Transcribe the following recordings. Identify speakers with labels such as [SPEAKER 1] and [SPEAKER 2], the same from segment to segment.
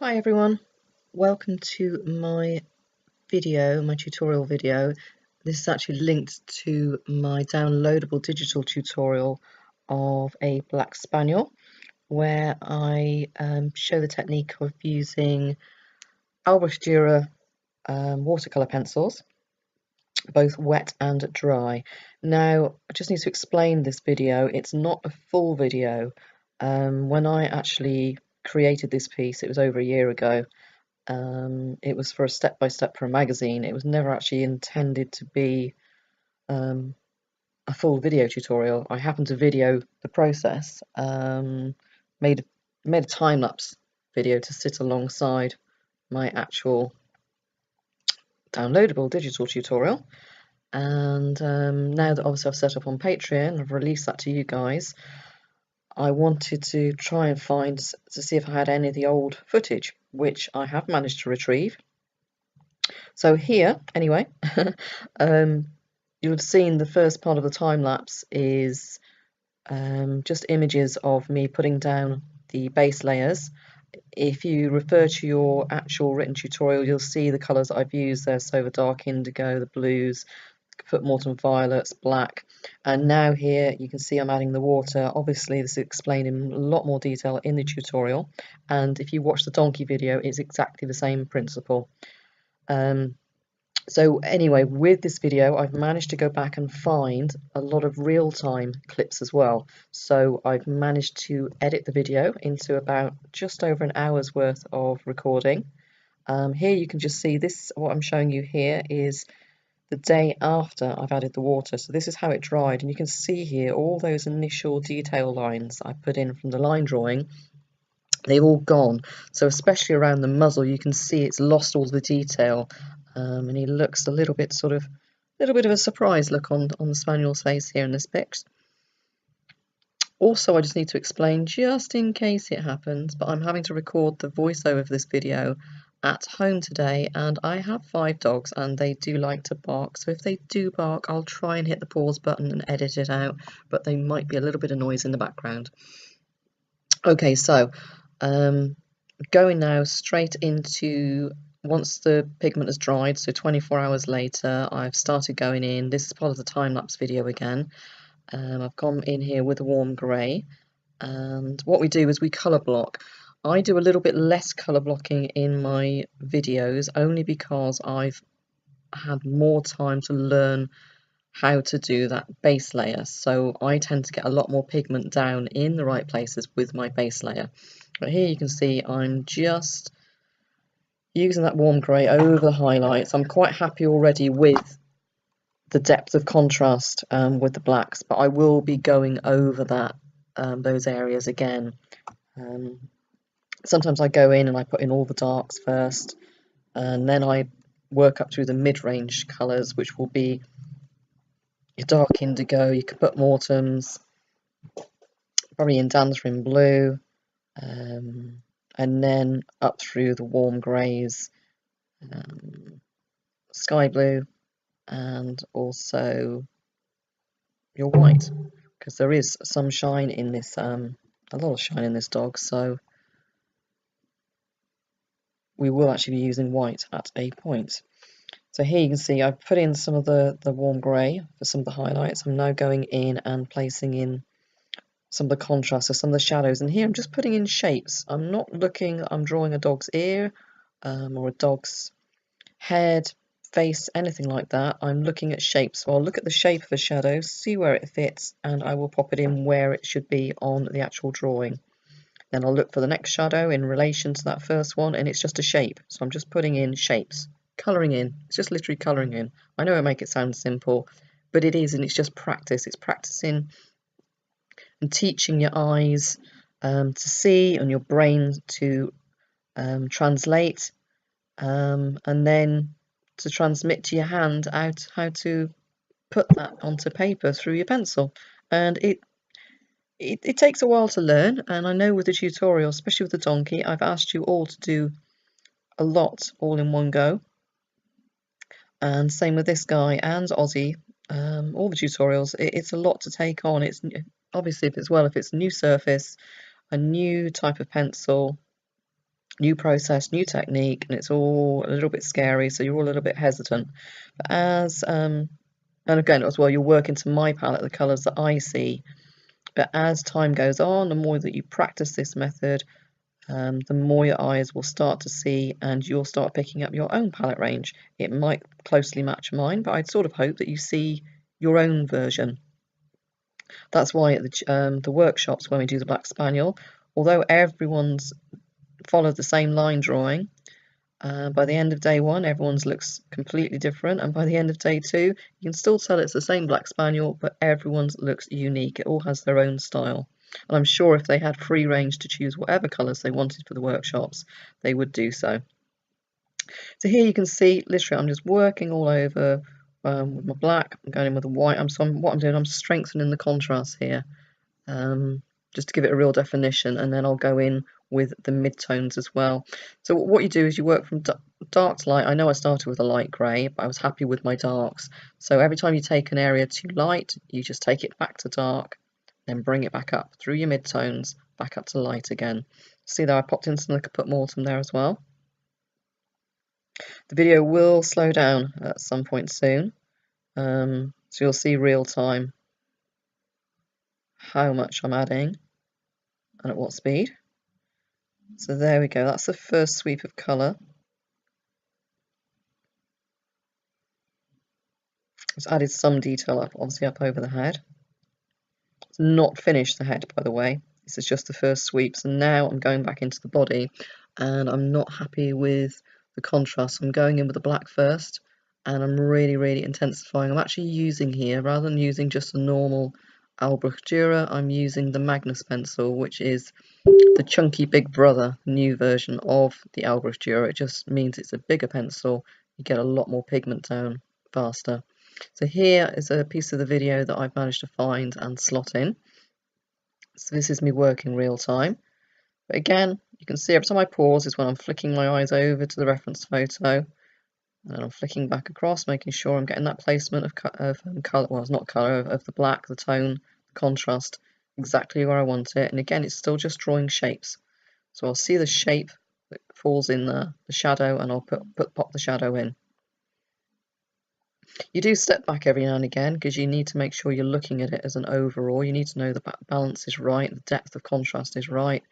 [SPEAKER 1] Hi everyone, welcome to my tutorial video. This is actually linked to my downloadable digital tutorial of a Black Spaniel, where I show the technique of using Albrecht Durer watercolour pencils, both wet and dry. Now, I just need to explain this video. It's not a full video. When I actually created this piece, it was over a year ago. It was for a step-by-step for a magazine. It was never actually intended to be a full video tutorial. I happened to video the process, made a time-lapse video to sit alongside my actual downloadable digital tutorial. And now that obviously I've set up on Patreon, I've released that to you guys, I wanted to try and find to see if I had any of the old footage, which I have managed to retrieve. So here, anyway, you'll have seen the first part of the time lapse is just images of me putting down the base layers. If you refer to your actual written tutorial, you'll see the colours that I've used there. So the dark indigo, the blues, footmortem violets, black, and now here you can see I'm adding the water. Obviously this is explained in a lot more detail in the tutorial, and if you watch the donkey video, it's exactly the same principle. So anyway, with this video I've managed to go back and find a lot of real-time clips as well. So I've managed to edit the video into about just over an hour's worth of recording. Here you can just see this, what I'm showing you here is the day after I've added the water. So this is how it dried, and you can see here all those initial detail lines I put in from the line drawing, they've all gone. So especially around the muzzle, you can see it's lost all the detail, and he looks a little bit of a surprised look on the spaniel's face here in this pic. Also, I just need to explain, just in case it happens, but I'm having to record the voiceover of this video at home today, and I have 5 dogs and they do like to bark, so if they do bark I'll try and hit the pause button and edit it out, but there might be a little bit of noise in the background. Okay, so going now straight into, once the pigment has dried, so 24 hours later, I've started going in. This is part of the time-lapse video again. I've gone in here with a warm grey, and what we do is we colour block. I do a little bit less colour blocking in my videos, only because I've had more time to learn how to do that base layer. So I tend to get a lot more pigment down in the right places with my base layer. But here you can see I'm just using that warm grey over the highlights. I'm quite happy already with the depth of contrast with the blacks, but I will be going over that those areas again. Sometimes I go in and I put in all the darks first, and then I work up through the mid-range colours, which will be your dark indigo, your footmortems, probably in Dantherin blue, and then up through the warm greys, sky blue, and also your white, because there is some shine in this, a lot of shine in this dog, so we will actually be using white at a point. So here you can see I've put in some of the warm grey for some of the highlights. I'm now going in and placing in some of the contrast, so some of the shadows, and here I'm just putting in shapes. I'm not looking, I'm drawing a dog's ear or a dog's head, face, anything like that. I'm looking at shapes. So I'll look at the shape of a shadow, see where it fits, and I will pop it in where it should be on the actual drawing. Then I'll look for the next shadow in relation to that first one, and it's just a shape. So I'm just putting in shapes, colouring in. It's just literally colouring in. I know I make it sound simple, but it is, and it's just practice. It's practicing and teaching your eyes to see and your brain to translate, and then to transmit to your hand out how to put that onto paper through your pencil. And it takes a while to learn, and I know with the tutorial, especially with the donkey, I've asked you all to do a lot all in one go, and same with this guy and Aussie. All the tutorials, it's a lot to take on. It's obviously, if it's a new surface, a new type of pencil, new process, new technique, and it's all a little bit scary, so you're all a little bit hesitant. But as and again as well, you'll work into my palette the colours that I see. But as time goes on, the more that you practice this method, the more your eyes will start to see, and you'll start picking up your own palette range. It might closely match mine, but I'd sort of hope that you see your own version. That's why at the workshops when we do the Black Spaniel, although everyone's followed the same line drawing, by the end of day one everyone's looks completely different, and by the end of day two you can still tell it's the same Black Spaniel, but everyone's looks unique. It all has their own style, and I'm sure if they had free range to choose whatever colours they wanted for the workshops, they would do so. So here you can see literally I'm just working all over with my black. I'm going in with the white. What I'm doing, I'm strengthening the contrast here, just to give it a real definition, and then I'll go in with the midtones as well. So what you do is you work from dark to light. I know I started with a light grey, but I was happy with my darks. So every time you take an area too light, you just take it back to dark, then bring it back up through your midtones, back up to light again. See there, I popped in some Put Mortem there as well. The video will slow down at some point soon, so you'll see real time how much I'm adding and at what speed. So there we go, that's the first sweep of colour. Just added some detail up, obviously up over the head. It's not finished the head, by the way. This is just the first sweep. So now I'm going back into the body, and I'm not happy with the contrast. I'm going in with the black first, and I'm really intensifying. I'm actually using here, rather than using just a normal Albrecht Durer, I'm using the Magnus pencil, which is the chunky big brother, new version of the Albrecht Durer. It just means it's a bigger pencil. You get a lot more pigment down faster. So here is a piece of the video that I've managed to find and slot in. So this is me working real time. But again, you can see every time I pause is when I'm flicking my eyes over to the reference photo, and I'm flicking back across, making sure I'm getting that placement of colour, well, it's not colour, of the black, the tone, the contrast, exactly where I want it. And again, it's still just drawing shapes. So I'll see the shape that falls in the shadow, and I'll pop the shadow in. You do step back every now and again because you need to make sure you're looking at it as an overall. You need to know the balance is right, the depth of contrast is right.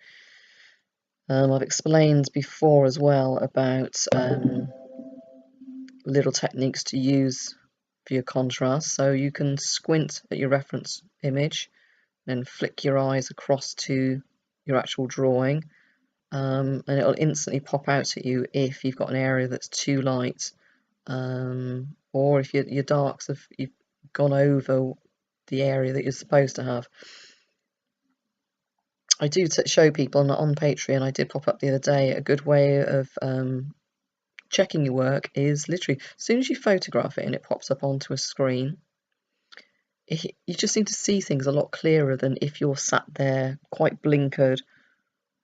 [SPEAKER 1] I've explained before as well about little techniques to use for your contrast. So you can squint at your reference image, then flick your eyes across to your actual drawing, and it'll instantly pop out at you if you've got an area that's too light. Or if your darks you've gone over the area that you're supposed to have. I do show people on Patreon, I did pop up the other day, a good way of checking your work is literally, as soon as you photograph it and it pops up onto a screen, you just seem to see things a lot clearer than if you're sat there quite blinkered,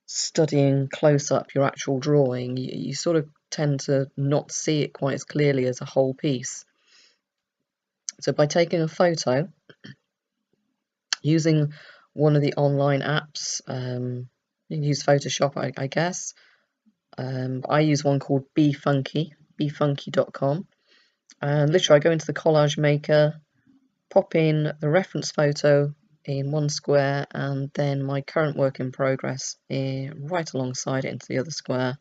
[SPEAKER 1] studying close up your actual drawing. You sort of tend to not see it quite as clearly as a whole piece. So by taking a photo, using one of the online apps, you can use Photoshop, I guess. I use one called befunky.com, and literally I go into the collage maker, pop in the reference photo in one square, and then my current work in progress right alongside it into the other square,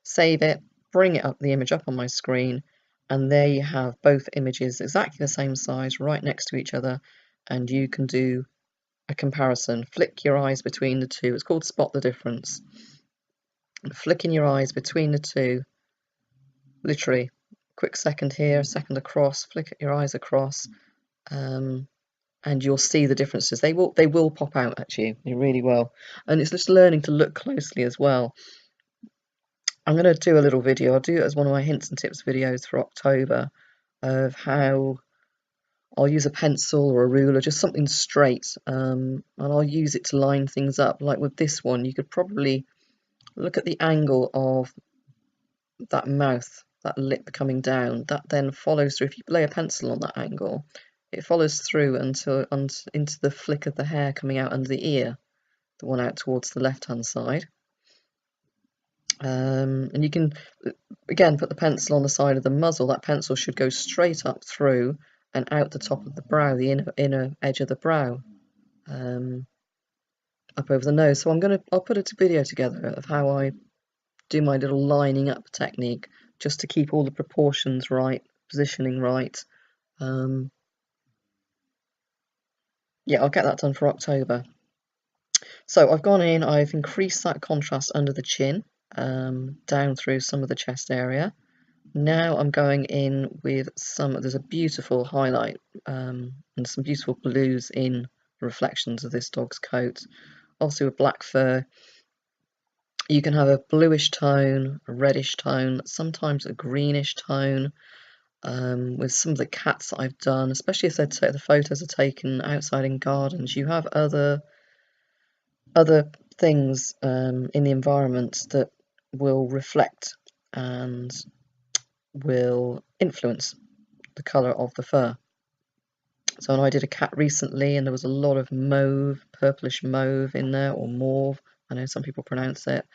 [SPEAKER 1] save it, bring it up, the image up on my screen, and there you have both images exactly the same size right next to each other, and you can do a comparison. Flick your eyes between the two. It's called Spot the Difference. Flicking your eyes between the two, literally quick second here, a second across, flick your eyes across, and you'll see the differences. They will pop out at you, they really will. And it's just learning to look closely as well. I'm going to do a little video, I'll do it as one of my hints and tips videos for October, of how I'll use a pencil or a ruler, just something straight, and I'll use it to line things up. Like with this one, you could probably look at the angle of that mouth, that lip coming down, that then follows through. If you lay a pencil on that angle, it follows through into the flick of the hair coming out under the ear, the one out towards the left hand side. And you can, again, put the pencil on the side of the muzzle. That pencil should go straight up through and out the top of the brow, the inner edge of the brow, up over the nose. So I'll put a video together of how I do my little lining up technique, just to keep all the proportions right, positioning right. Yeah, I'll get that done for October. So I've gone in, I've increased that contrast under the chin, down through some of the chest area. Now I'm going in with there's a beautiful highlight, and some beautiful blues in the reflections of this dog's coat. Obviously with black fur, you can have a bluish tone, a reddish tone, sometimes a greenish tone. With some of the cats that I've done, especially if the photos are taken outside in gardens, you have other things in the environment that will reflect and will influence the colour of the fur. So I did a cat recently, and there was a lot of mauve, purplish mauve in there, or mauve, I know some people pronounce it.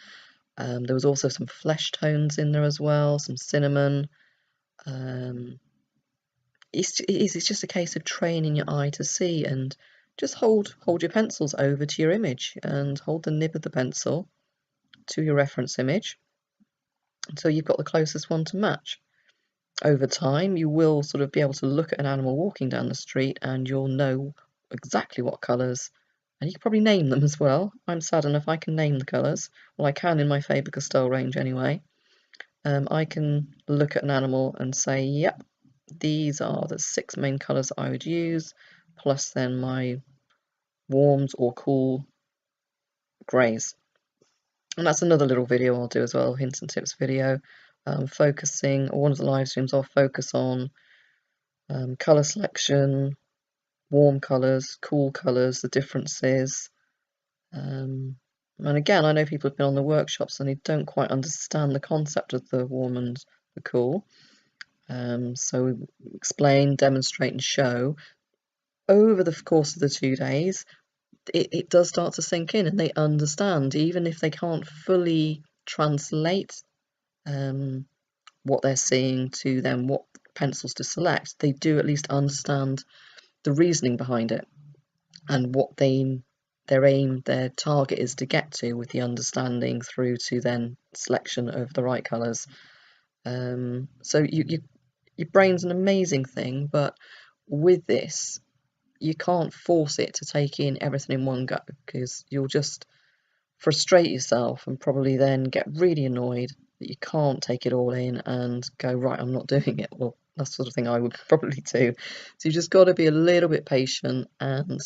[SPEAKER 1] There was also some flesh tones in there as well, some cinnamon. It's just a case of training your eye to see, and just hold your pencils over to your image and hold the nib of the pencil to your reference image until you've got the closest one to match. Over time, you will sort of be able to look at an animal walking down the street and you'll know exactly what colours, and you can probably name them as well. I'm sad enough I can name the colours. Well, I can in my Faber Castell range anyway. I can look at an animal and say, yep, these are the 6 main colours I would use, plus then my warms or cool greys. And that's another little video I'll do as well, hints and tips video, focusing, or one of the live streams I'll focus on colour selection, warm colours, cool colours, the differences. And again, I know people have been on the workshops and they don't quite understand the concept of the warm and the cool. So we explain, demonstrate and show. Over the course of the 2 days, it does start to sink in and they understand, even if they can't fully translate what they're seeing to them, what pencils to select, they do at least understand the reasoning behind it and what their target is to get to, with the understanding through to then selection of the right colours. So your brain's an amazing thing, but with this, you can't force it to take in everything in one go, because you'll just frustrate yourself and probably then get really annoyed that you can't take it all in and go, right, I'm not doing it. Well, that's the sort of thing I would probably do. So you just got to be a little bit patient, and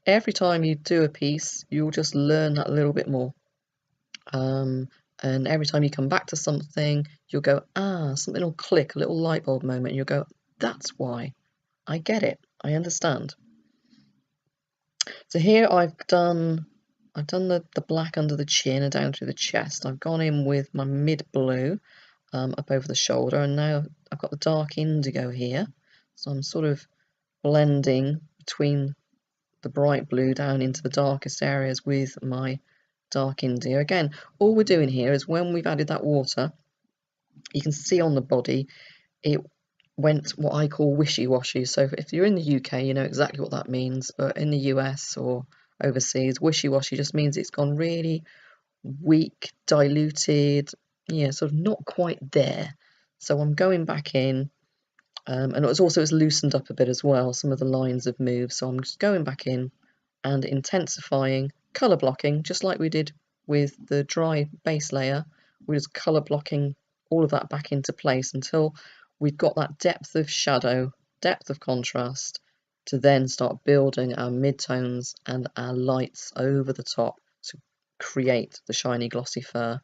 [SPEAKER 1] every time you do a piece, you'll just learn that a little bit more. And every time you come back to something, you'll go, something will click, a little light bulb moment, and you'll go, that's why. I get it. I understand. So here I've done the black under the chin and down through the chest. I've gone in with my mid blue up over the shoulder, and now I've got the dark indigo here. So I'm sort of blending between the bright blue down into the darkest areas with my dark indigo. Again, all we're doing here is when we've added that water, you can see on the body it went what I call wishy-washy. So if you're in the UK, you know exactly what that means, but in the US or overseas, wishy-washy just means it's gone really weak, diluted, sort of not quite there. So I'm going back in, and it's loosened up a bit as well. Some of the lines have moved, so I'm just going back in and intensifying, colour blocking, just like we did with the dry base layer. We're just colour blocking all of that back into place until we've got that depth of shadow, depth of contrast, to then start building our midtones and our lights over the top to create the shiny glossy fur.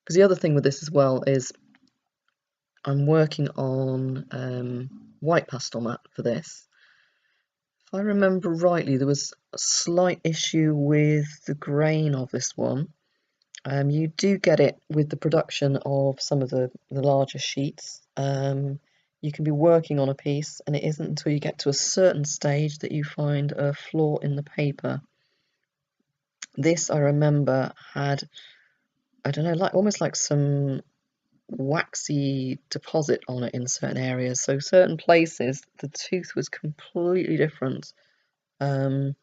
[SPEAKER 1] Because the other thing with this as well is I'm working on White Pastelmat for this. If I remember rightly, there was a slight issue with the grain of this one. You do get it with the production of some of the larger sheets. You can be working on a piece and it isn't until you get to a certain stage that you find a flaw in the paper. This, I remember, had I don't know, like almost like some waxy deposit on it in certain areas. So certain places the tooth was completely different, and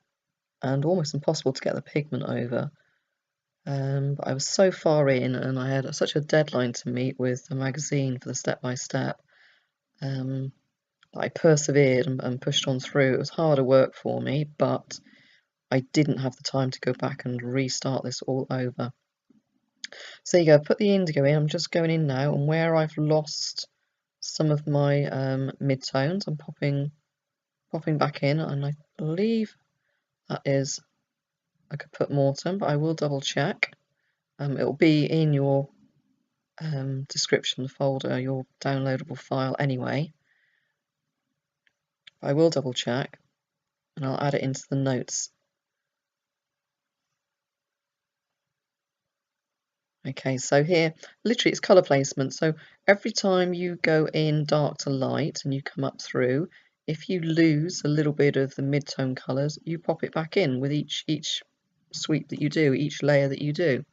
[SPEAKER 1] almost impossible to get the pigment over. But I was so far in, and I had such a deadline to meet with the magazine for the step-by-step, that I persevered and pushed on through. It was harder work for me, but I didn't have the time to go back and restart this all over. So there you go, put the indigo in. I'm just going in now, and where I've lost some of my mid-tones, I'm popping back in, and I believe that is, I could put Mortem, but I will double check. It'll be in your description folder, your downloadable file anyway. I will double check, and I'll add it into the notes. Okay, so here, literally it's colour placement. So every time you go in dark to light and you come up through, if you lose a little bit of the mid-tone colours, you pop it back in with each sweep that you do, each layer that you do.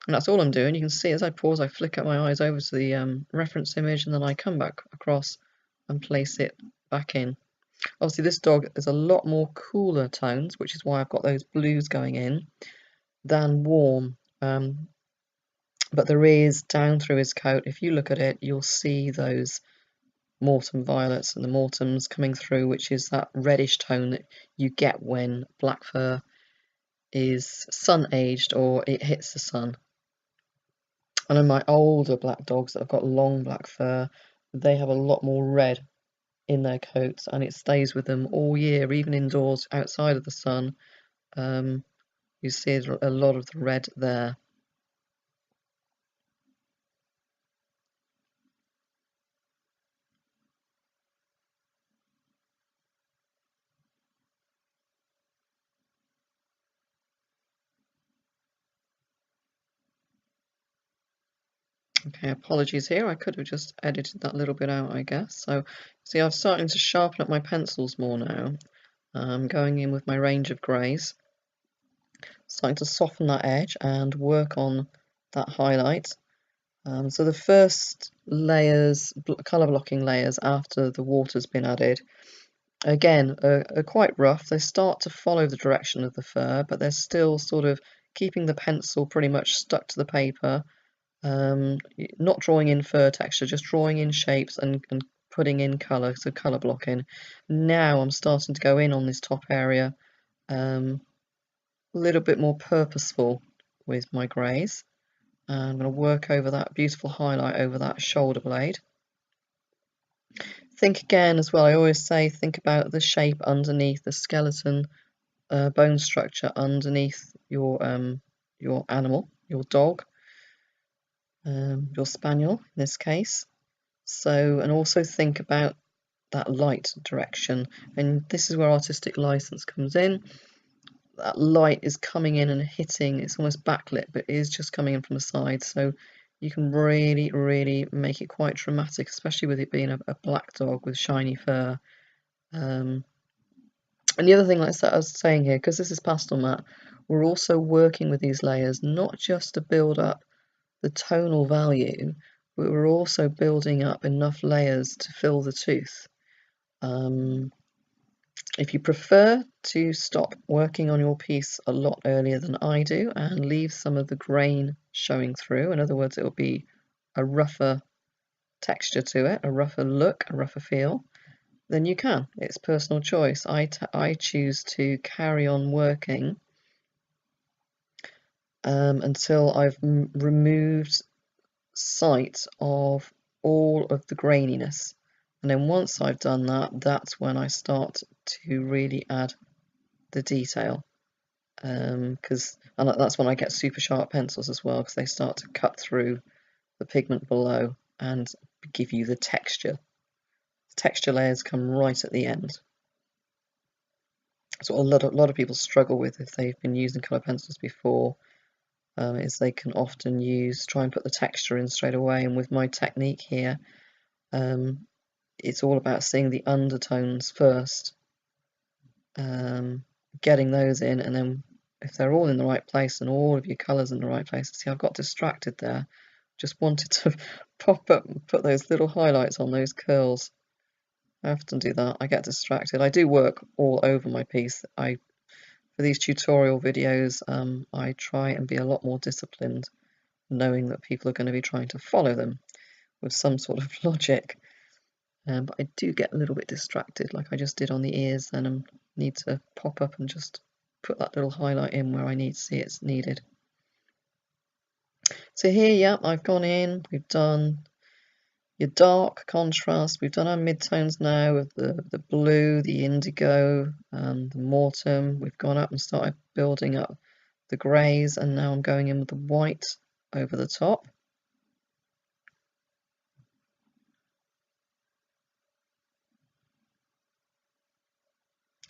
[SPEAKER 1] And that's all I'm doing. You can see as I pause, I flick my eyes over to the reference image, and then I come back across and place it back in. Obviously this dog is a lot more cooler tones, which is why I've got those blues going in, than warm. But there is, down through his coat, if you look at it, you'll see those Mortem violets and the Mortems coming through, which is that reddish tone that you get when black fur is sun-aged or it hits the sun. And in my older black dogs that have got long black fur, they have a lot more red in their coats, and it stays with them all year, even indoors outside of the sun. You see a lot of the red there. Okay, apologies here. I could have just edited that little bit out, I guess. So, see, I'm starting to sharpen up my pencils more now. I'm going in with my range of greys, starting to soften that edge and work on that highlight. So the first layers, colour blocking layers after the water's been added, again, are quite rough. They start to follow the direction of the fur, but they're still sort of keeping the pencil pretty much stuck to the paper. Not drawing in fur texture, just drawing in shapes and putting in colour, so colour blocking. Now I'm starting to go in on this top area, a little bit more purposeful with my greys. I'm going to work over that beautiful highlight over that shoulder blade. Think again as well, I always say, think about the shape underneath the skeleton, bone structure underneath your animal, your dog, your spaniel in this case. So, and also think about that light direction, and this is where artistic license comes in. That light is coming in and hitting, it's almost backlit, but it is just coming in from the side, so you can really make it quite dramatic, especially with it being a black dog with shiny fur. And the other thing, like I was saying here, because this is Pastelmat, we're also working with these layers not just to build up the tonal value, but we're also building up enough layers to fill the tooth. If you prefer to stop working on your piece a lot earlier than I do and leave some of the grain showing through, in other words, it will be a rougher texture to it, a rougher look, a rougher feel, then you can. It's personal choice. I choose to carry on working until I've removed sight of all of the graininess. And then once I've done that, that's when I start to really add the detail. And that's when I get super sharp pencils as well, because they start to cut through the pigment below and give you the texture. The texture layers come right at the end. So a lot of people struggle with if they've been using colour pencils before, is they can often try and put the texture in straight away. And with my technique here, it's all about seeing the undertones first, getting those in, and then if they're all in the right place and all of your colours in the right place. See, I've got distracted there. Just wanted to pop up and put those little highlights on those curls. I often do that. I get distracted. I do work all over my piece. For these tutorial videos, I try and be a lot more disciplined, knowing that people are going to be trying to follow them with some sort of logic. But I do get a little bit distracted, like I just did on the ears, and I need to pop up and just put that little highlight in where I need to see it's needed. So here, yeah, I've gone in, we've done your dark contrast, we've done our midtones now with the blue, the indigo, the mortem. We've gone up and started building up the greys, and now I'm going in with the white over the top.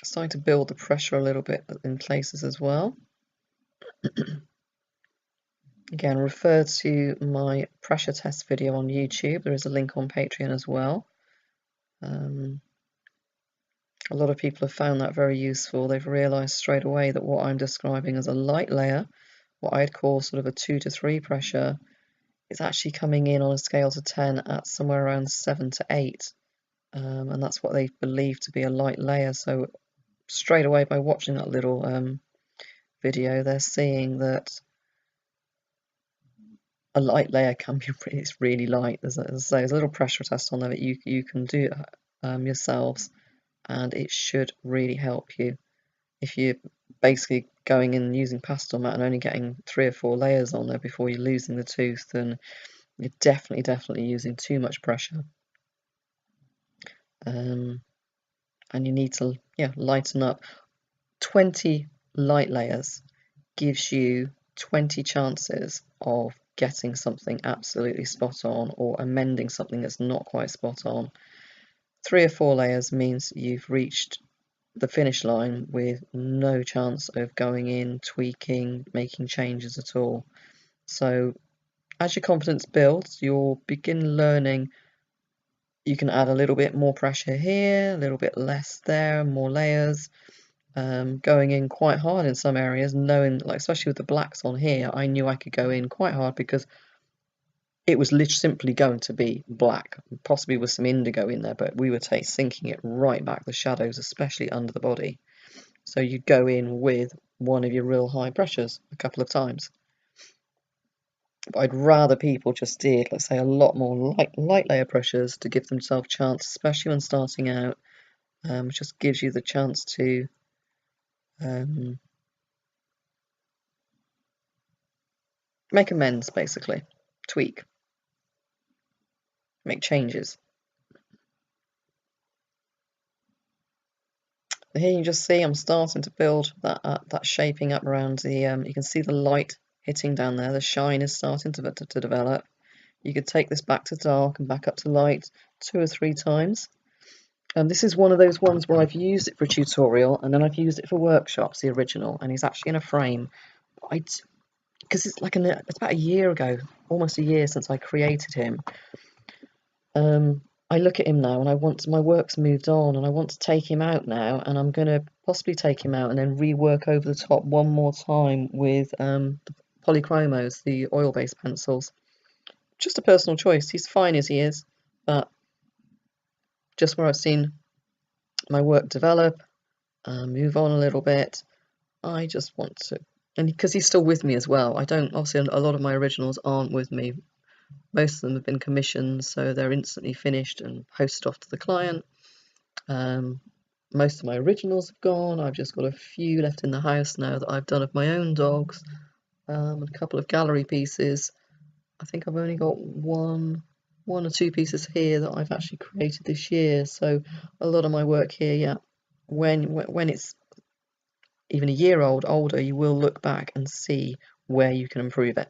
[SPEAKER 1] Starting to build the pressure a little bit in places as well. Again, refer to my pressure test video on YouTube. There is a link on Patreon as well. A lot of people have found that very useful. They've realised straight away that what I'm describing as a light layer, what I'd call sort of a 2 to 3 pressure, is actually coming in on a scale to 10 at somewhere around 7 to 8. And that's what they believe to be a light layer. So straight away, by watching that little video, they're seeing that a light layer can be it's really light. There's a little pressure test on there that you can do yourselves, and it should really help you. If you're basically going in and using Pastelmat and only getting 3 or 4 layers on there before you're losing the tooth, then you're definitely using too much pressure. And you need to lighten up. 20 light layers gives you 20 chances of getting something absolutely spot on or amending something that's not quite spot on. 3 or 4 layers means you've reached the finish line with no chance of going in, tweaking, making changes at all. So as your confidence builds, you'll begin learning. You can add a little bit more pressure here, a little bit less there, more layers. Going in quite hard in some areas, knowing, like especially with the blacks on here, I knew I could go in quite hard because it was literally simply going to be black, possibly with some indigo in there, but we were sinking it right back, the shadows, especially under the body. So you'd go in with one of your real high pressures a couple of times. But I'd rather people just did, let's say, a lot more light layer pressures to give themselves a chance, especially when starting out. Just gives you the chance to make amends, basically, tweak, make changes. Here you just see I'm starting to build that shaping up around the. You can see the light hitting down there. The shine is starting to develop. You could take this back to dark and back up to light 2 or 3 times. This is one of those ones where I've used it for a tutorial and then I've used it for workshops, the original, and he's actually in a frame. Because it's about a year ago, almost a year since I created him. I look at him now and my work's moved on and I want to take him out now, and I'm going to possibly take him out and then rework over the top one more time with the polychromos, the oil-based pencils. Just a personal choice. He's fine as he is, but just where I've seen my work develop, move on a little bit, I just want to, and because he's still with me as well. Obviously a lot of my originals aren't with me. Most of them have been commissioned, so they're instantly finished and posted off to the client. Most of my originals have gone. I've just got a few left in the house now that I've done of my own dogs, and a couple of gallery pieces. I think I've only got one or 2 pieces here that I've actually created this year. So a lot of my work here, yeah, when it's even a year older, you will look back and see where you can improve it.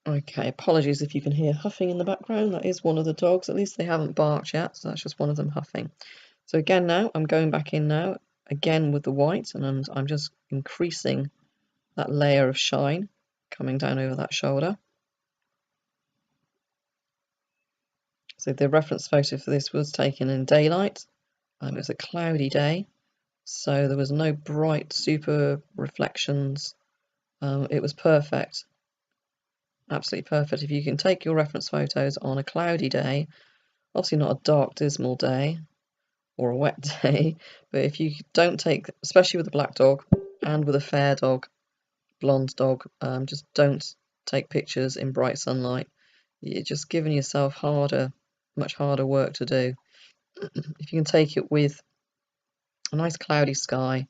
[SPEAKER 1] Okay, apologies if you can hear huffing in the background. That is one of the dogs. At least they haven't barked yet, so that's just one of them huffing. So again now, I'm going back in now, again with the white, and I'm just increasing that layer of shine coming down over that shoulder. So the reference photo for this was taken in daylight. It was a cloudy day, so there was no bright super reflections. It was perfect, absolutely perfect. If you can take your reference photos on a cloudy day, obviously not a dark dismal day or a wet day, but if you don't take, especially with a black dog and with a fair dog, blonde dog, just don't take pictures in bright sunlight. You're just giving yourself much harder work to do. If you can take it with a nice cloudy sky,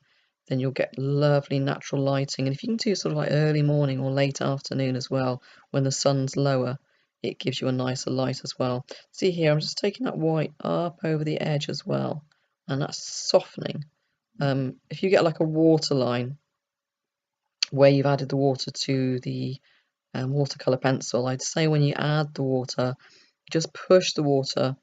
[SPEAKER 1] then you'll get lovely natural lighting. And if you can do sort of like early morning or late afternoon as well, when the sun's lower, it gives you a nicer light as well. See here, I'm just taking that white up over the edge as well, and that's softening. If you get like a waterline where you've added the water to the watercolour pencil, I'd say when you add the water, just push the water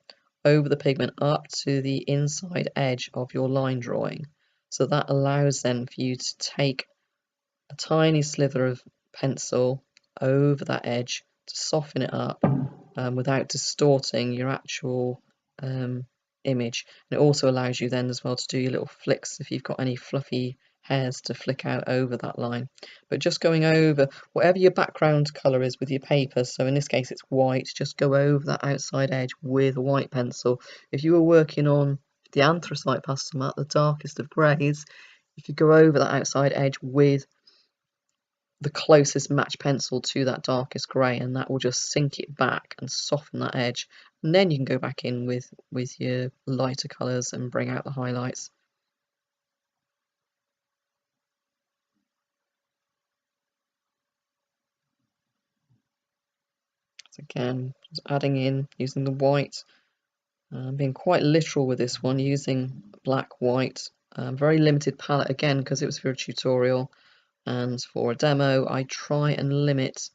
[SPEAKER 1] over the pigment up to the inside edge of your line drawing. So that allows then for you to take a tiny sliver of pencil over that edge to soften it up without distorting your actual image. And it also allows you then as well to do your little flicks if you've got any fluffy hairs to flick out over that line. But just going over whatever your background colour is with your paper, so in this case it's white, just go over that outside edge with a white pencil. If you were working on the anthracite pastelmat, the darkest of greys, if you go over that outside edge with the closest match pencil to that darkest grey, and that will just sink it back and soften that edge, and then you can go back in with your lighter colours and bring out the highlights. So again, just adding in using the white, being quite literal with this one, using black, white, very limited palette again because it was for a tutorial, and for a demo I try and limit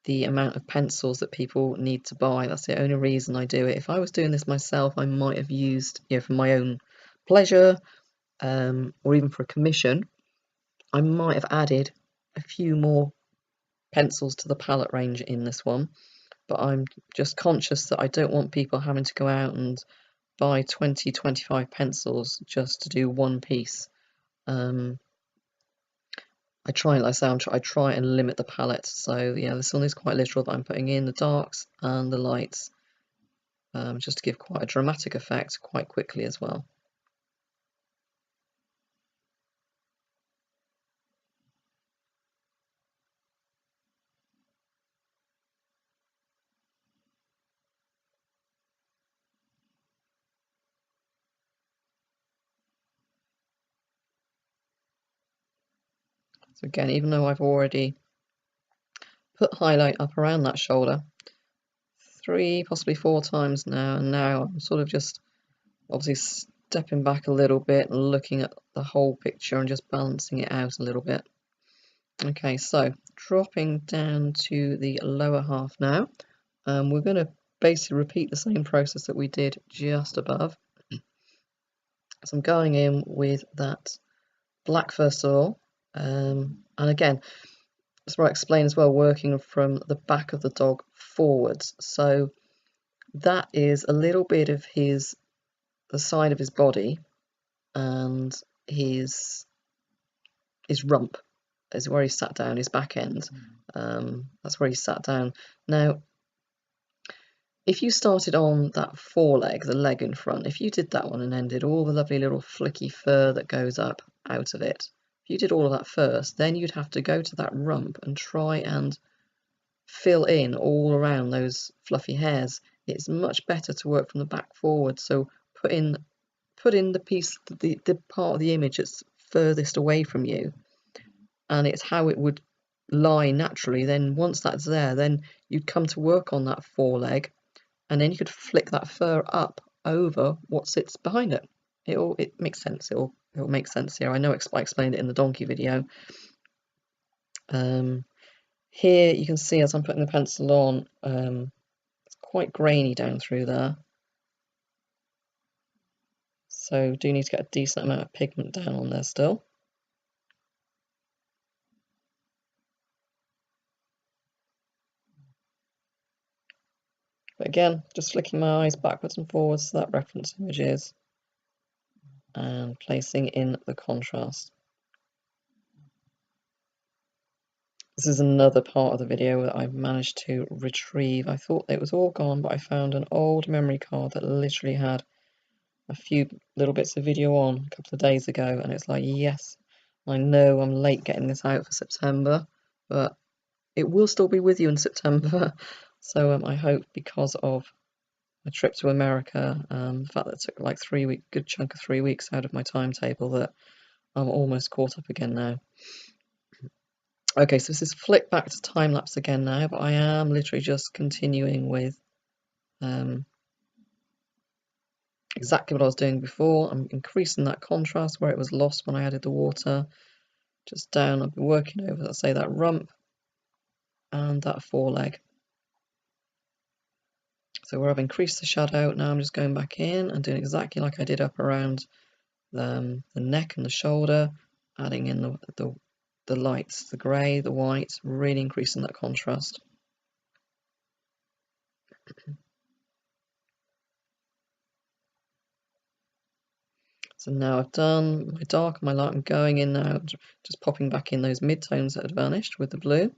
[SPEAKER 1] the amount of pencils that people need to buy. That's the only reason I do it. If I was doing this myself, I might have used, for my own pleasure, or even for a commission, I might have added a few more pencils to the palette range in this one, but I'm just conscious that I don't want people having to go out and buy 20-25 pencils just to do one piece. I try, like I say, I try and limit the palette. So yeah, this one is quite literal, that I'm putting in the darks and the lights, just to give quite a dramatic effect quite quickly as well. So again, even though I've already put highlight up around that shoulder 3, possibly 4 times now, and now I'm sort of just obviously stepping back a little bit and looking at the whole picture and just balancing it out a little bit. Okay, so dropping down to the lower half now, we're going to basically repeat the same process that we did just above. So I'm going in with that black first of all, and again, that's what I explained as well, working from the back of the dog forwards. So that is a little bit of the side of his body, and his rump is where he sat down, his back end. That's where he sat down. Now, if you started on that foreleg, the leg in front, if you did that one and then did all the lovely little flicky fur that goes up out of it, if you did all of that first, then you'd have to go to that rump and try and fill in all around those fluffy hairs. It's much better to work from the back forward. So put in the piece, the part of the image that's furthest away from you, and it's how it would lie naturally. Then once that's there, then you'd come to work on that foreleg, and then you could flick that fur up over what sits behind it. It makes sense. It'll make sense here. I know I explained it in the donkey video. Here you can see as I'm putting the pencil on, it's quite grainy down through there. So do need to get a decent amount of pigment down on there still. But again, just flicking my eyes backwards and forwards to that reference image is, and placing in the contrast. This is another part of the video that I've managed to retrieve. I thought it was all gone, but I found an old memory card that literally had a few little bits of video on a couple of days ago, and it's like, yes, I know I'm late getting this out for September, but it will still be with you in September. So I hope, because of a trip to America, the fact that it took like good chunk of 3 weeks out of my timetable, that I'm almost caught up again now. Okay, so this is flick back to time lapse again now, but I am literally just continuing with exactly what I was doing before. I'm increasing that contrast where it was lost when I added the water. Just down, I've been working over, let's say, that rump and that foreleg. So where I've increased the shadow, now I'm just going back in and doing exactly like I did up around the neck and the shoulder, adding in the lights, the grey, the white, really increasing that contrast. So now I've done my dark and my light. I'm going in now, just popping back in those mid-tones that had vanished with the blue.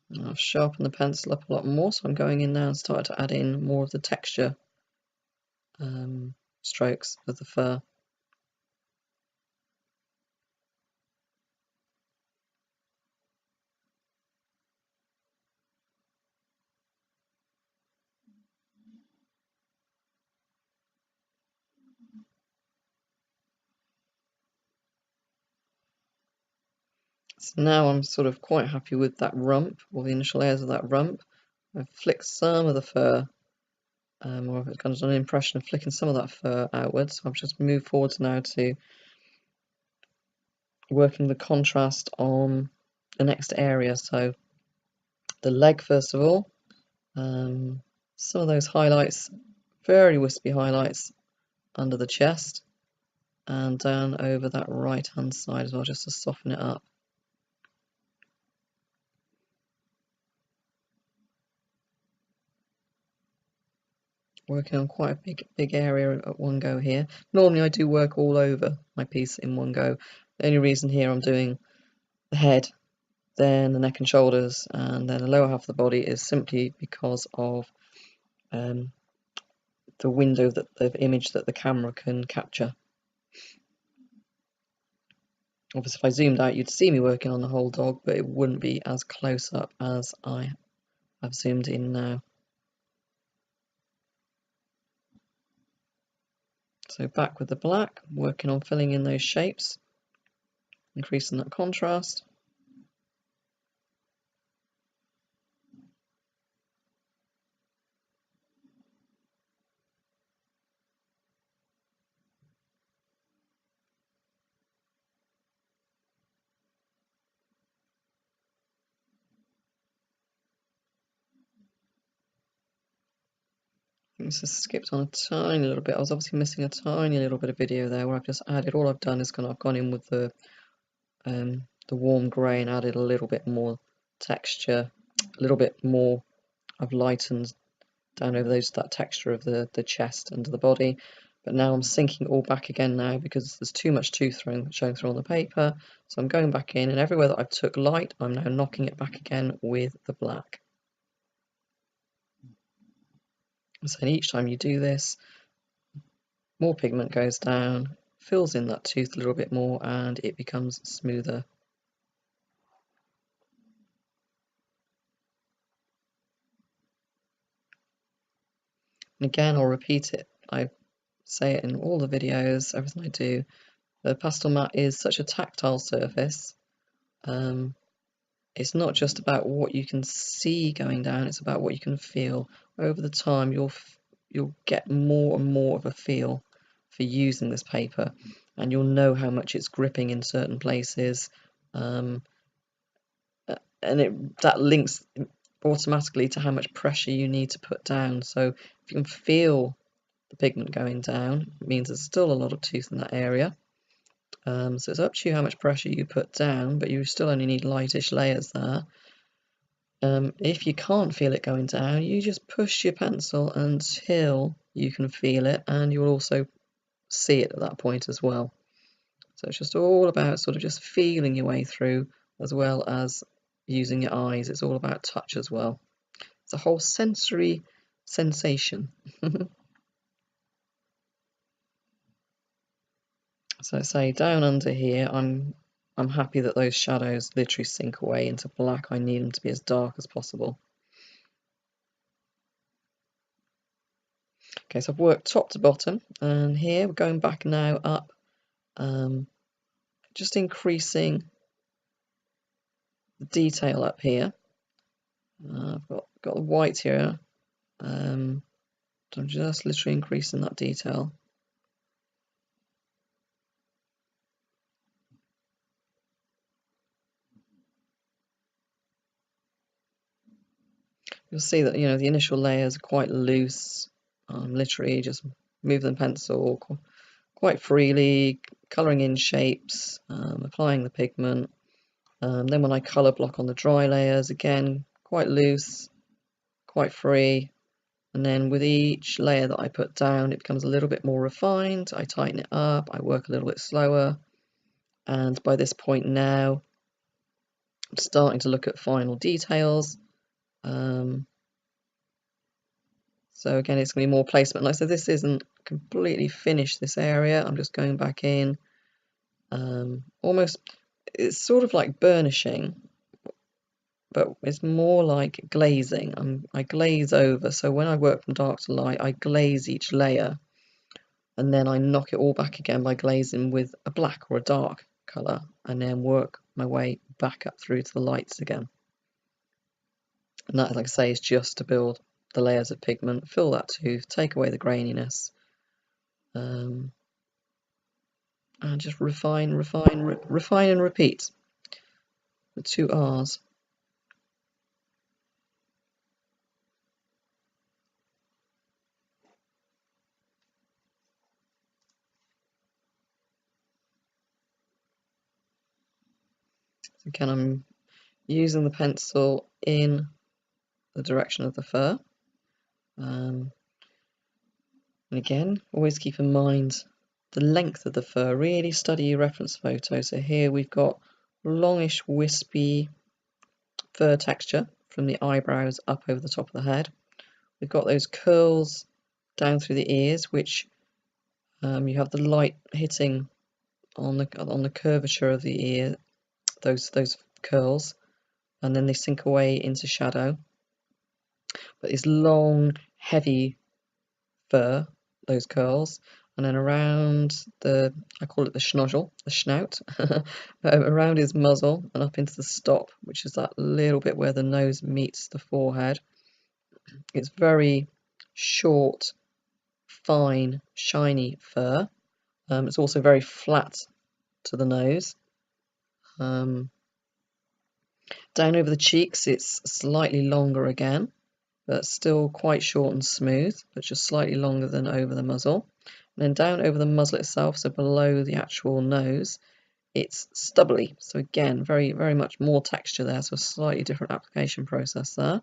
[SPEAKER 1] And I've sharpened the pencil up a lot more, so I'm going in now and starting to add in more of the texture strokes of the fur. So now I'm sort of quite happy with that rump, or the initial layers of that rump. I've flicked some of the fur, or I've kind of done an impression of flicking some of that fur outwards. So I've just moved forwards now to working the contrast on the next area. So the leg, first of all, some of those highlights, very wispy highlights under the chest, and down over that right hand side as well, just to soften it up. Working on quite a big area at one go here. Normally I do work all over my piece in one go. The only reason here I'm doing the head, then the neck and shoulders, and then the lower half of the body is simply because of the window, that the image that the camera can capture. Obviously if I zoomed out you'd see me working on the whole dog, but it wouldn't be as close up as I have zoomed in now. So back with the black, working on filling in those shapes, increasing that contrast. I think this has skipped on a tiny little bit. I was obviously missing a tiny little bit of video there, where I've just added, all I've done is I've gone in with the warm grey and added a little bit more texture, a little bit more. I've lightened down over that texture of the chest and the body, but now I'm sinking it all back again now because there's too much tooth showing through on the paper. So I'm going back in, and everywhere that I took light, I'm now knocking it back again with the black. So each time you do this, more pigment goes down, fills in that tooth a little bit more, and it becomes smoother. And again, I'll repeat it. I say it in all the videos, everything I do. The pastel mat is such a tactile surface. It's not just about what you can see going down, it's about what you can feel. Over the time, you'll get more and more of a feel for using this paper, and you'll know how much it's gripping in certain places, and that links automatically to how much pressure you need to put down. So if you can feel the pigment going down, it means there's still a lot of tooth in that area. So it's up to you how much pressure you put down, but you still only need lightish layers there. If you can't feel it going down, you just push your pencil until you can feel it, and you'll also see it at that point as well. So it's just all about sort of just feeling your way through, as well as using your eyes. It's all about touch as well. It's a whole sensory sensation. So say down under here, I'm happy that those shadows literally sink away into black. I need them to be as dark as possible. Okay, so I've worked top to bottom, and here we're going back now up, just increasing the detail up here. I've got the white here, so I'm just literally increasing that detail. You'll see that, you know, the initial layers are quite loose. I'm literally just moving the pencil quite freely, colouring in shapes, applying the pigment. Then when I colour block on the dry layers, again, quite loose, quite free. And then with each layer that I put down, it becomes a little bit more refined. I tighten it up, I work a little bit slower. And by this point now, I'm starting to look at final details. So again, it's going to be more placement. Like I said, this isn't completely finished, this area. I'm just going back in. Almost, it's sort of like burnishing, but it's more like glazing. I glaze over. So when I work from dark to light, I glaze each layer, and then I knock it all back again by glazing with a black or a dark colour, and then work my way back up through to the lights again. And that, like I say, is just to build the layers of pigment, fill that tooth, take away the graininess, and just refine, refine and repeat. The 2 R's. So again, I'm using the pencil in the direction of the fur. And again, always keep in mind the length of the fur. Really study your reference photo. So here we've got longish, wispy fur texture from the eyebrows up over the top of the head. We've got those curls down through the ears, which you have the light hitting on the curvature of the ear, those curls, and then they sink away into shadow. But it's long, heavy fur, those curls, and then around I call it the schnozzle, the snout, around his muzzle and up into the stop, which is that little bit where the nose meets the forehead. It's very short, fine, shiny fur. It's also very flat to the nose. Down over the cheeks, it's slightly longer again, but still quite short and smooth, but just slightly longer than over the muzzle. And then down over the muzzle itself, so below the actual nose, it's stubbly. So again, very, very much more texture there, so a slightly different application process there.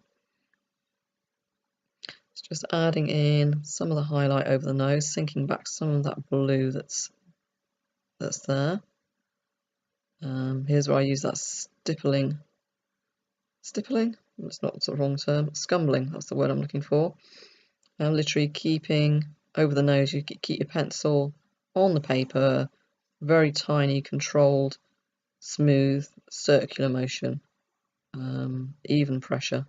[SPEAKER 1] It's just adding in some of the highlight over the nose, sinking back some of that blue that's there. Here's where I use that stippling. Stippling? That's not the wrong term. Scumbling, that's the word I'm looking for. I'm literally keeping over the nose, you keep your pencil on the paper, very tiny, controlled, smooth, circular motion, even pressure.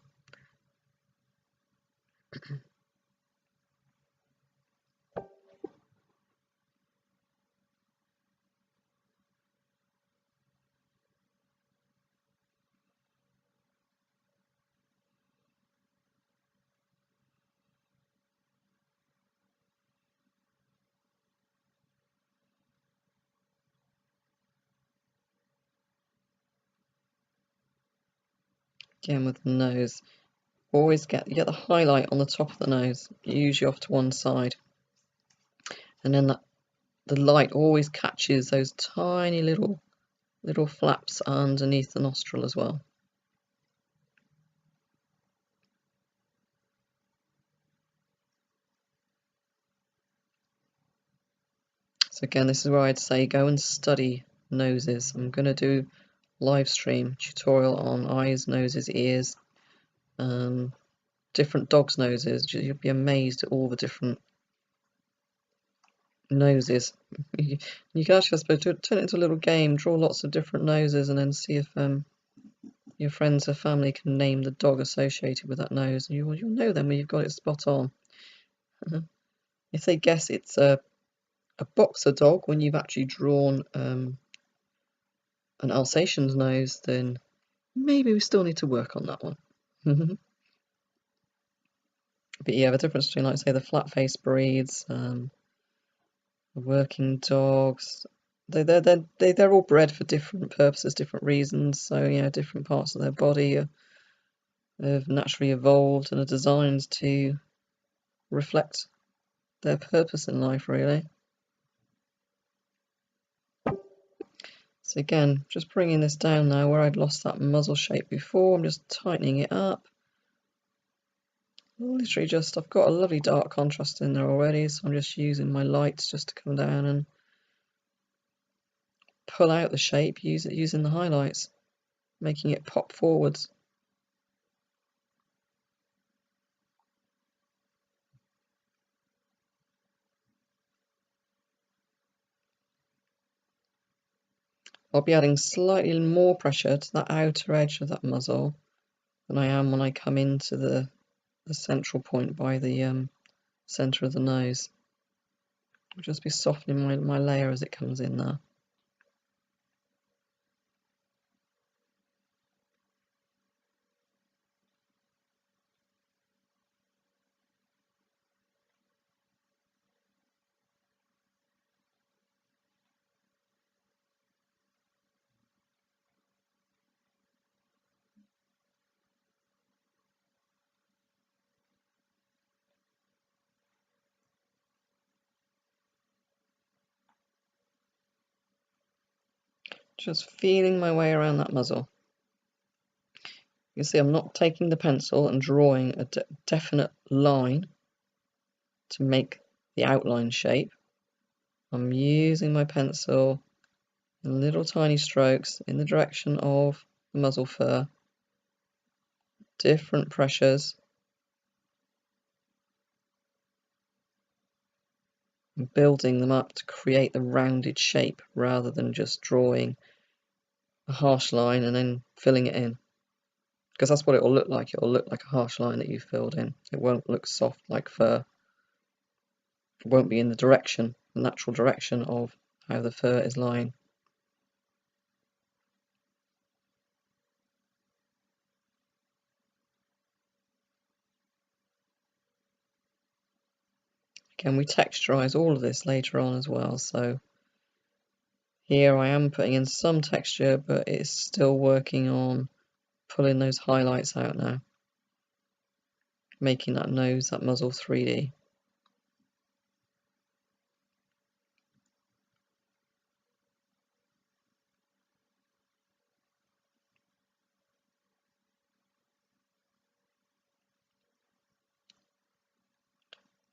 [SPEAKER 1] Again with the nose, always get the highlight on the top of the nose, usually off to one side, and then that the light always catches those tiny little flaps underneath the nostril as well. So again, this is where I'd say go and study noses. I'm going to do live stream tutorial on eyes, noses, ears, different dogs' noses. You'll be amazed at all the different noses. You can actually, I suppose, turn it into a little game, draw lots of different noses, and then see if your friends or family can name the dog associated with that nose. And you'll know them when you've got it spot on. If they guess it's a boxer dog when you've actually drawn an Alsatian's nose, then maybe we still need to work on that one. But yeah, the difference between, like, say, the flat-faced breeds, the working dogs, they're all bred for different purposes, different reasons. So yeah, different parts of their body have naturally evolved and are designed to reflect their purpose in life, really. So again, just bringing this down now where I'd lost that muzzle shape before. I'm just tightening it up. Literally just, I've got a lovely dark contrast in there already, so I'm just using my lights just to come down and pull out the shape using the highlights, making it pop forwards. I'll be adding slightly more pressure to that outer edge of that muzzle than I am when I come into the central point by the centre of the nose. I'll just be softening my layer as it comes in there. Just feeling my way around that muzzle. You see, I'm not taking the pencil and drawing a definite line to make the outline shape. I'm using my pencil in little tiny strokes in the direction of the muzzle fur, different pressures, and building them up to create the rounded shape rather than just drawing a harsh line and then filling it in. Because that's what it will look like. It will look like a harsh line that you filled in. It won't look soft like fur. It won't be in the natural direction of how the fur is lying. Again, we texturize all of this later on as well, so here I am putting in some texture, but it's still working on pulling those highlights out now, making that nose, that muzzle 3D.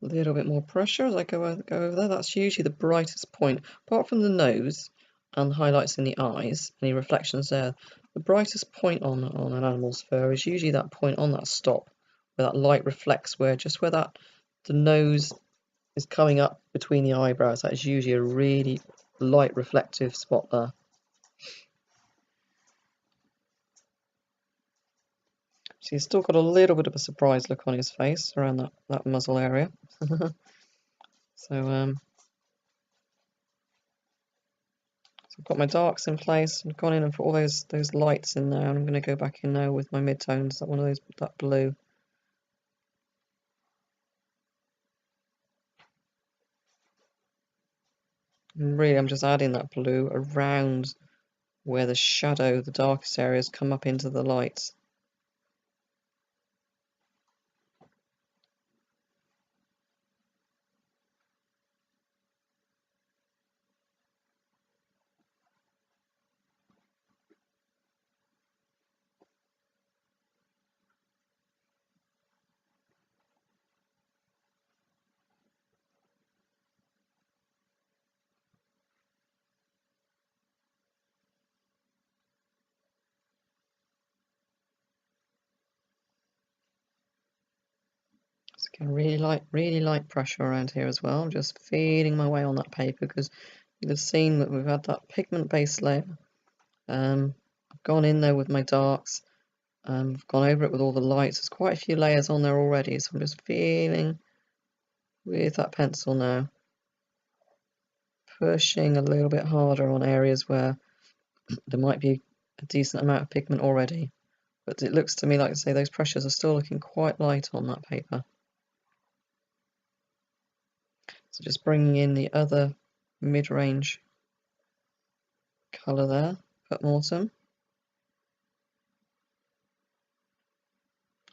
[SPEAKER 1] A little bit more pressure as I go over there. That's usually the brightest point, apart from the nose and highlights in the eyes, any reflections there. The brightest point on an animal's fur is usually that point on that stop, where that light reflects, just where the nose is coming up between the eyebrows. That is usually a really light reflective spot there. So he's still got a little bit of a surprised look on his face around that muzzle area. So I've got my darks in place. I've gone in and put all those lights in there, and I'm going to go back in now with my midtones. That blue. And really, I'm just adding that blue around where the shadow, the darkest areas, come up into the lights. really light pressure around here as well. I'm just feeding my way on that paper because you'll have seen that we've had that pigment base layer. I've gone in there with my darks. I've gone over it with all the lights. There's quite a few layers on there already, so I'm just feeling with that pencil now, pushing a little bit harder on areas where there might be a decent amount of pigment already. But it looks to me like, say, those pressures are still looking quite light on that paper. So just bringing in the other mid-range colour there, put mortem.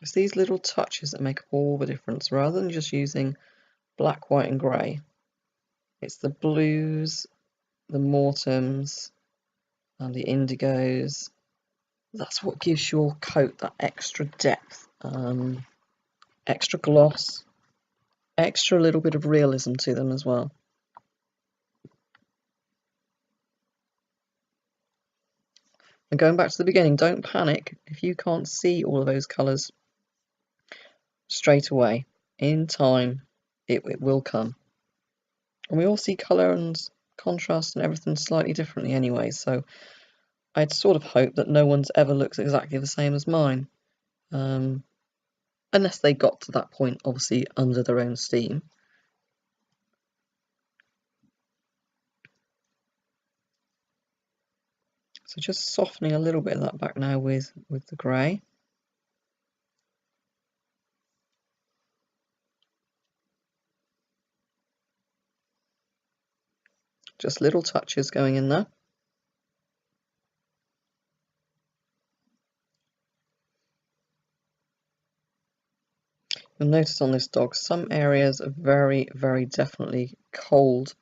[SPEAKER 1] It's these little touches that make all the difference, rather than just using black, white and grey. It's the blues, the mortems and the indigos. That's what gives your coat that extra depth, extra gloss, extra little bit of realism to them as well. And going back to the beginning, don't panic if you can't see all of those colours straight away. In time, it will come. And we all see colour and contrast and everything slightly differently anyway, so I'd sort of hope that no one's ever looks exactly the same as mine. Unless they got to that point, obviously, under their own steam. So just softening a little bit of that back now with the grey. Just little touches going in there. You'll notice on this dog, some areas are very, very definitely cold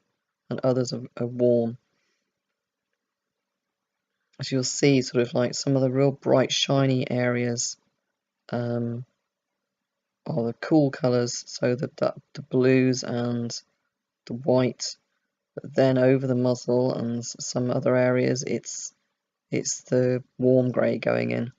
[SPEAKER 1] and others are warm. As you'll see, sort of like some of the real bright, shiny areas are the cool colours, so that the blues and the white. But then over the muzzle and some other areas, it's the warm grey going in.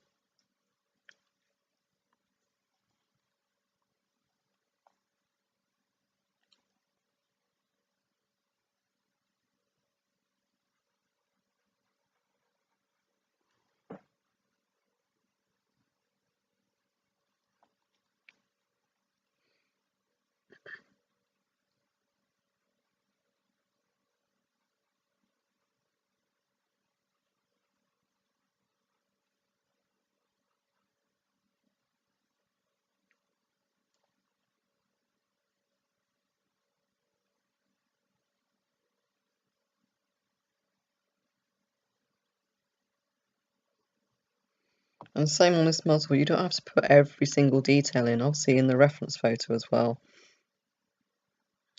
[SPEAKER 1] And same on this muzzle, you don't have to put every single detail in, obviously in the reference photo as well.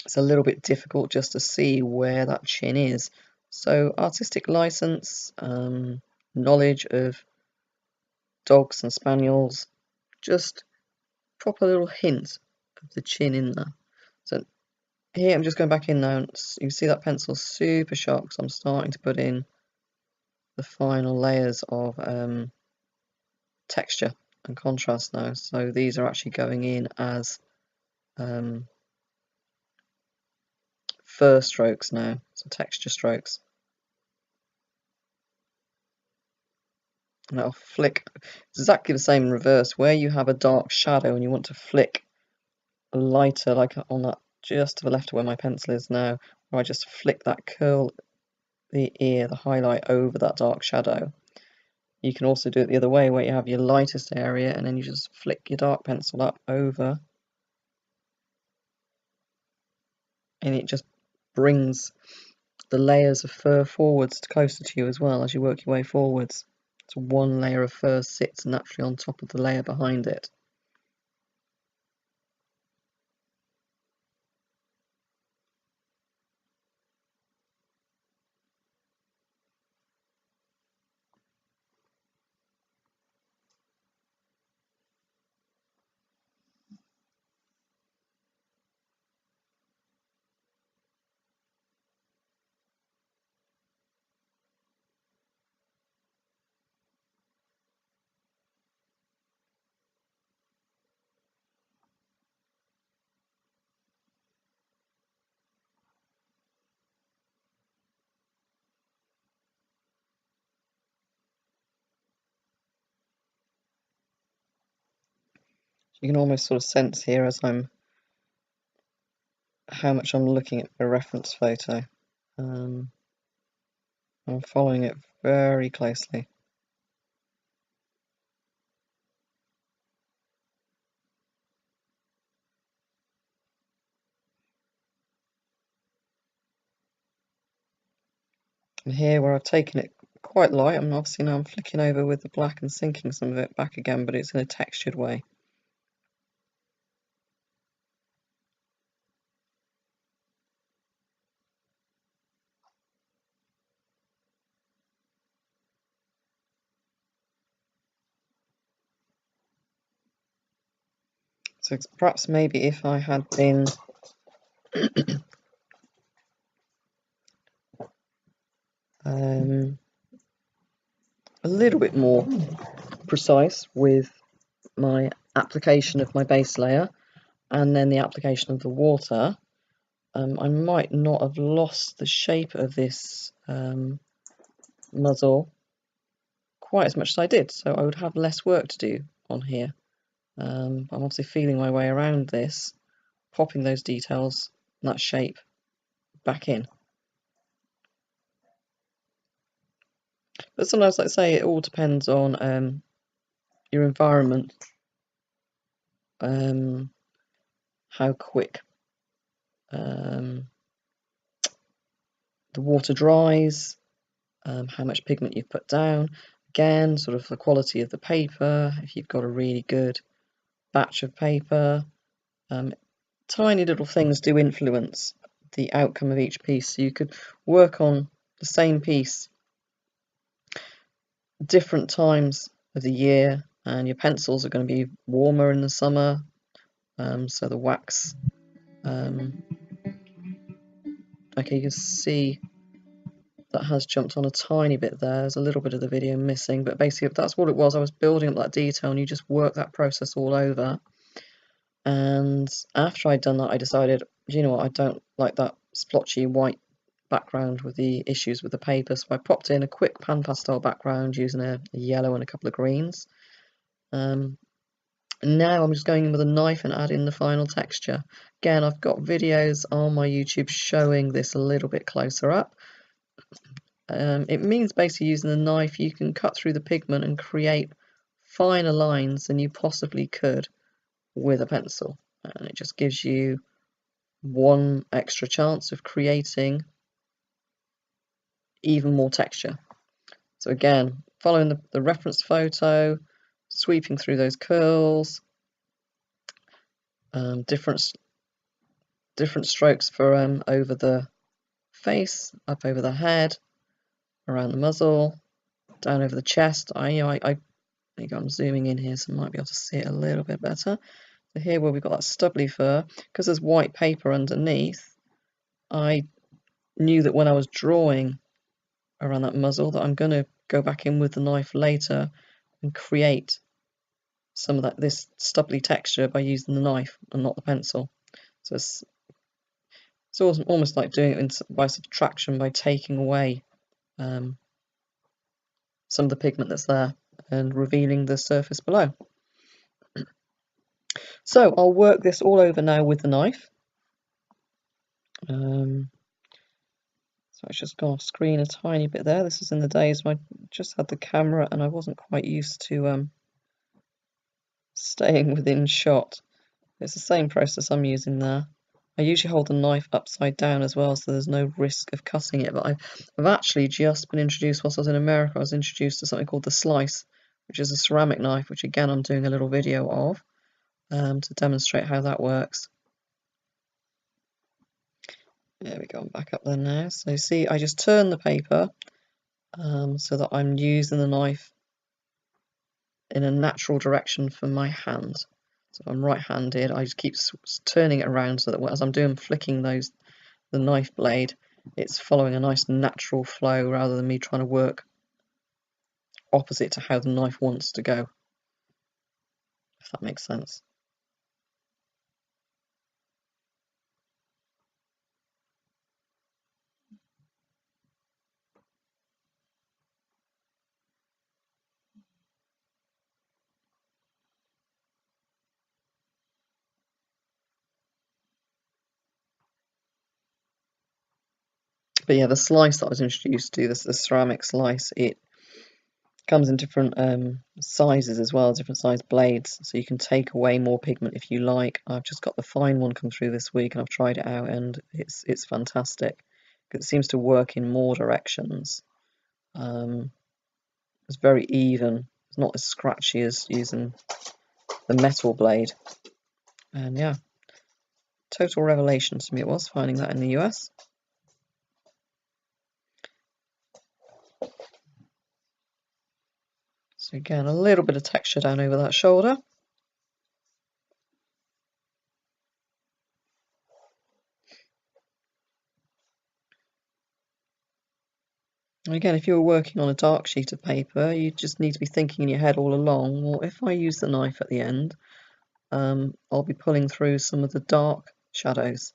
[SPEAKER 1] It's a little bit difficult just to see where that chin is. So artistic license, knowledge of dogs and spaniels, just proper little hint of the chin in there. So here I'm just going back in now, and you see that pencil super sharp because I'm starting to put in the final layers of texture and contrast now. So these are actually going in as fur strokes now, so texture strokes. And that'll flick exactly the same in reverse, where you have a dark shadow and you want to flick a lighter, like on that just to the left of where my pencil is now, where I just flick that curl the ear, the highlight over that dark shadow. You can also do it the other way, where you have your lightest area and then you just flick your dark pencil up over, and it just brings the layers of fur forwards closer to you as well as you work your way forwards. So one layer of fur sits naturally on top of the layer behind it. You can almost sort of sense here as how much I'm looking at the reference photo. I'm following it very closely. And here where I've taken it quite light, obviously now I'm flicking over with the black and sinking some of it back again, but it's in a textured way. So perhaps maybe if I had been a little bit more precise with my application of my base layer and then the application of the water, I might not have lost the shape of this muzzle quite as much as I did, so I would have less work to do on here. I'm obviously feeling my way around this, popping those details, that shape back in. But sometimes, like I say, it all depends on your environment, how quick the water dries, how much pigment you've put down. Again, sort of the quality of the paper, if you've got a really good batch of paper. Tiny little things do influence the outcome of each piece. So you could work on the same piece different times of the year, and your pencils are going to be warmer in the summer, so the wax, okay, you can see that has jumped on a tiny bit there. There's a little bit of the video missing, but basically that's what it was. I was building up that detail, and you just work that process all over. And after I'd done that, I decided, you know what, I don't like that splotchy white background with the issues with the paper, so I popped in a quick PanPastel background using a yellow and a couple of greens. Now I'm just going in with a knife and adding the final texture. Again, I've got videos on my YouTube showing this a little bit closer up. It means basically using the knife you can cut through the pigment and create finer lines than you possibly could with a pencil, and it just gives you one extra chance of creating even more texture. So again, following the reference photo, sweeping through those curls, different strokes for over the face, up over the head, around the muzzle, down over the chest. I'm zooming in here, so I might be able to see it a little bit better. So here where we've got that stubbly fur, because there's white paper underneath, I knew that when I was drawing around that muzzle that I'm going to go back in with the knife later and create some of this stubbly texture by using the knife and not the pencil. So it's almost like doing it by subtraction, by taking away some of the pigment that's there and revealing the surface below. So I'll work this all over now with the knife. So it's just gone off screen a tiny bit there. This is in the days when I just had the camera and I wasn't quite used to staying within shot. It's the same process I'm using there. I usually hold the knife upside down as well, so there's no risk of cutting it, but I've actually just been introduced, whilst I was in America, I was introduced to something called the slice, which is a ceramic knife, which again I'm doing a little video of to demonstrate how that works. There we go, I'm back up there now. So you see, I just turn the paper so that I'm using the knife in a natural direction for my hand. So if I'm right-handed, I just keep turning it around so that as I'm flicking the knife blade, it's following a nice natural flow rather than me trying to work opposite to how the knife wants to go, if that makes sense. But yeah, the slice that I was introduced to, this the ceramic slice, it comes in different sizes as well, different size blades, so you can take away more pigment if you like. I've just got the fine one come through this week and I've tried it out, and it's fantastic. It seems to work in more directions. It's very even. It's not as scratchy as using the metal blade. And yeah, total revelation to me it was, finding that in the US. So again, a little bit of texture down over that shoulder. And again, if you were working on a dark sheet of paper, you just need to be thinking in your head all along, well, if I use the knife at the end, I'll be pulling through some of the dark shadows.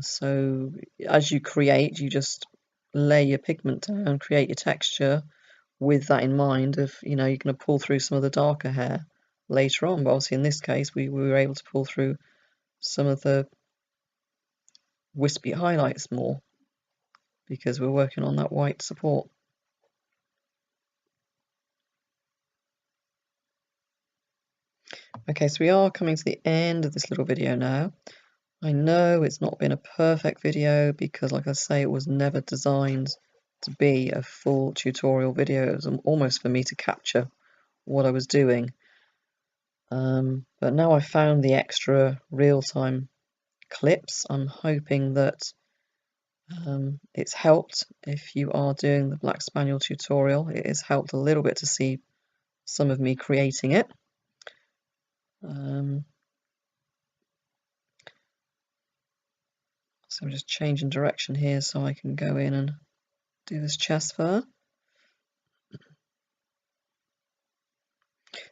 [SPEAKER 1] So as you create, you just lay your pigment down, create your texture with that in mind of, you know, you're going to pull through some of the darker hair later on. But obviously in this case, we were able to pull through some of the wispy highlights more because we're working on that white support. Okay, so we are coming to the end of this little video now. I know it's not been a perfect video because, like I say, it was never designed to be a full tutorial video. It was almost for me to capture what I was doing. But now I've found the extra real-time clips, I'm hoping that it's helped if you are doing the Black Spaniel tutorial. It has helped a little bit to see some of me creating it. So I'm just changing direction here so I can go in and do this chest fur.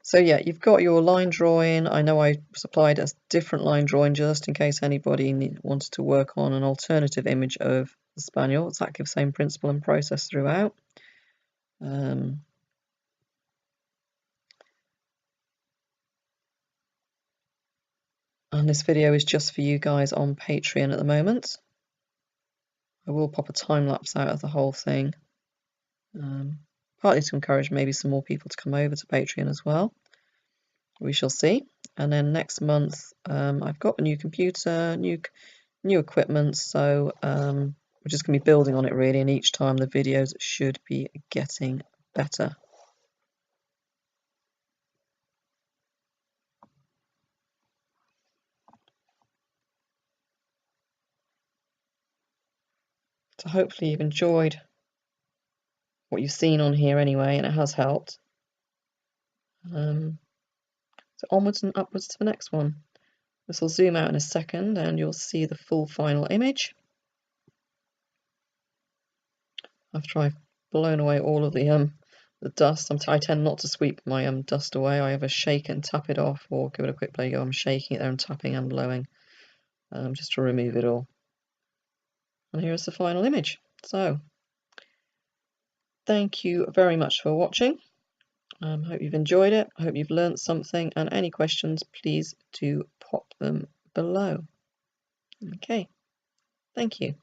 [SPEAKER 1] So yeah, you've got your line drawing. I know I supplied a different line drawing just in case anybody wanted to work on an alternative image of the spaniel. It's exactly the same principle and process throughout. And this video is just for you guys on Patreon at the moment. I will pop a time lapse out of the whole thing, partly to encourage maybe some more people to come over to Patreon as well. We shall see. And then next month, I've got a new computer, new equipment, so we're just going to be building on it really, and each time the videos should be getting better. So hopefully you've enjoyed what you've seen on here anyway, and it has helped. So onwards and upwards to the next one. This will zoom out in a second and you'll see the full final image after I've blown away all of the dust. I tend not to sweep my dust away. I either shake it and tap it off or give it a quick blow go. I'm shaking it there and tapping and blowing just to remove it all. And here is the final image. So thank you very much for watching. Hope you've enjoyed it. I hope you've learned something, and any questions please do pop them below. Okay, thank you.